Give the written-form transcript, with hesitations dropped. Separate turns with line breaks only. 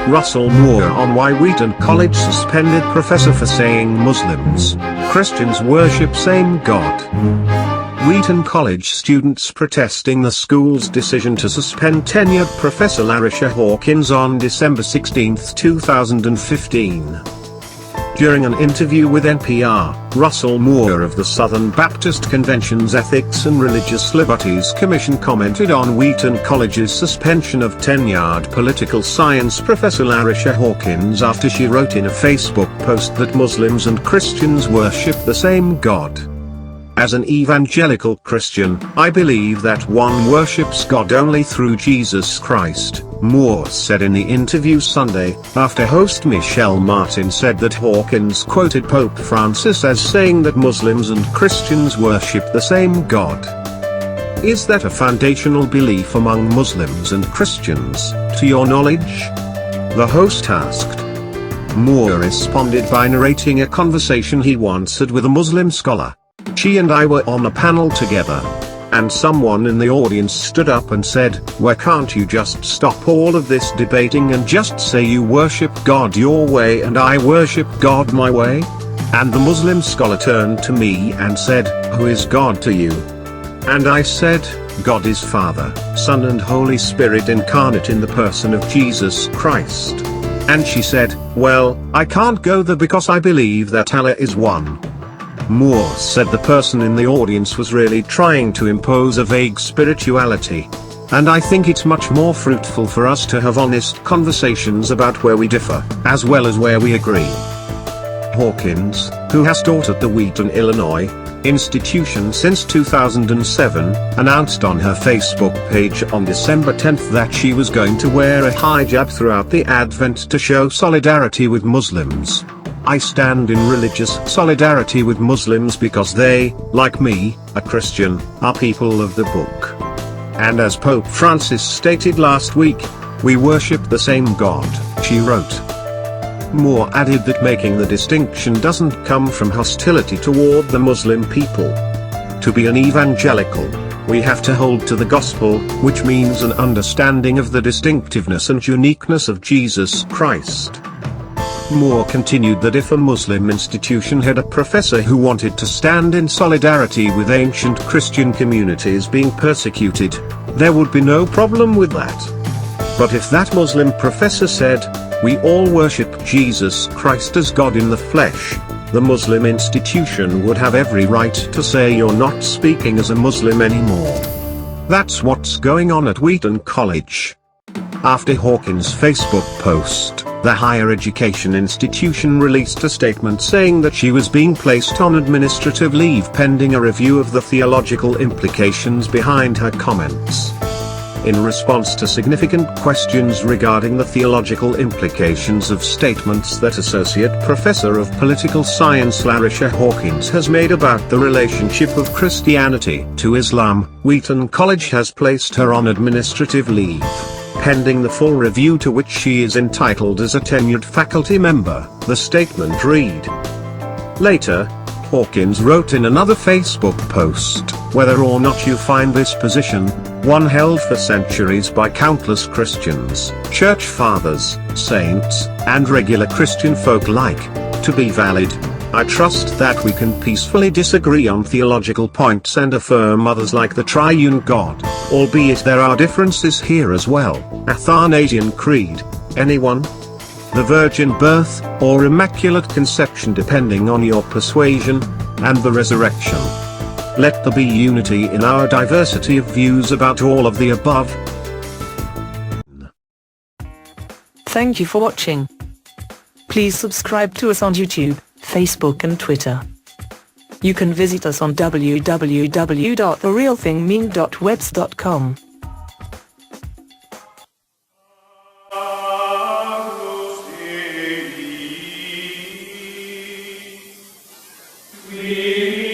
Russell Moore on why Wheaton College suspended professor for saying Muslims, Christians worship same God. Wheaton College students protesting the school's decision to suspend tenured Professor Larycia Hawkins on December 16, 2015. During an interview with NPR, Russell Moore of the Southern Baptist Convention's Ethics and Religious Liberties Commission commented on Wheaton College's suspension of tenured political science professor Larycia Hawkins after she wrote in a Facebook post that Muslims and Christians worship the same God. As an evangelical Christian, I believe that one worships God only through Jesus Christ, Moore said in the interview Sunday, after host Michel Martin said that Hawkins quoted Pope Francis as saying that Muslims and Christians worship the same God. Is that a foundational belief among Muslims and Christians, to your knowledge? The host asked. Moore responded by narrating a conversation he once had with a Muslim scholar. She and I were on a panel together. And someone in the audience stood up and said, "Why can't you just stop all of this debating and just say you worship God your way and I worship God my way?" And the Muslim scholar turned to me and said, "Who is God to you?" And I said, "God is Father, Son and Holy Spirit incarnate in the person of Jesus Christ." And she said, "Well, I can't go there because I believe that Allah is one." Moore said the person in the audience was really trying to impose a vague spirituality. And I think it's much more fruitful for us to have honest conversations about where we differ, as well as where we agree. Hawkins, who has taught at the Wheaton, Illinois, institution since 2007, announced on her Facebook page on December 10 that she was going to wear a hijab throughout the Advent to show solidarity with Muslims. I stand in religious solidarity with Muslims because they, like me, a Christian, are people of the book. And as Pope Francis stated last week, we worship the same God, she wrote. Moore added that making the distinction doesn't come from hostility toward the Muslim people. To be an evangelical, we have to hold to the gospel, which means an understanding of the distinctiveness and uniqueness of Jesus Christ. Moore continued that if a Muslim institution had a professor who wanted to stand in solidarity with ancient Christian communities being persecuted, there would be no problem with that. But if that Muslim professor said, "We all worship Jesus Christ as God in the flesh," the Muslim institution would have every right to say you're not speaking as a Muslim anymore. That's what's going on at Wheaton College. After Hawkins' Facebook post, the higher education institution released a statement saying that she was being placed on administrative leave pending a review of the theological implications behind her comments. In response to significant questions regarding the theological implications of statements that Associate Professor of Political Science Larycia Hawkins has made about the relationship of Christianity to Islam, Wheaton College has placed her on administrative leave, pending the full review to which she is entitled as a tenured faculty member, the statement read. Later, Hawkins wrote in another Facebook post, "Whether or not you find this position, one held for centuries by countless Christians, church fathers, saints, and regular Christian folk alike, to be valid, I trust that we can peacefully disagree on theological points and affirm others like the triune God, albeit there are differences here as well, Athanasian Creed, anyone? The virgin birth, or immaculate conception depending on your persuasion, and the resurrection. Let there be unity in our diversity of views about all of the above."
Thank you for watching. Please subscribe to us on YouTube, Facebook and Twitter. You can visit us on www.therealthingmean.webs.com.
We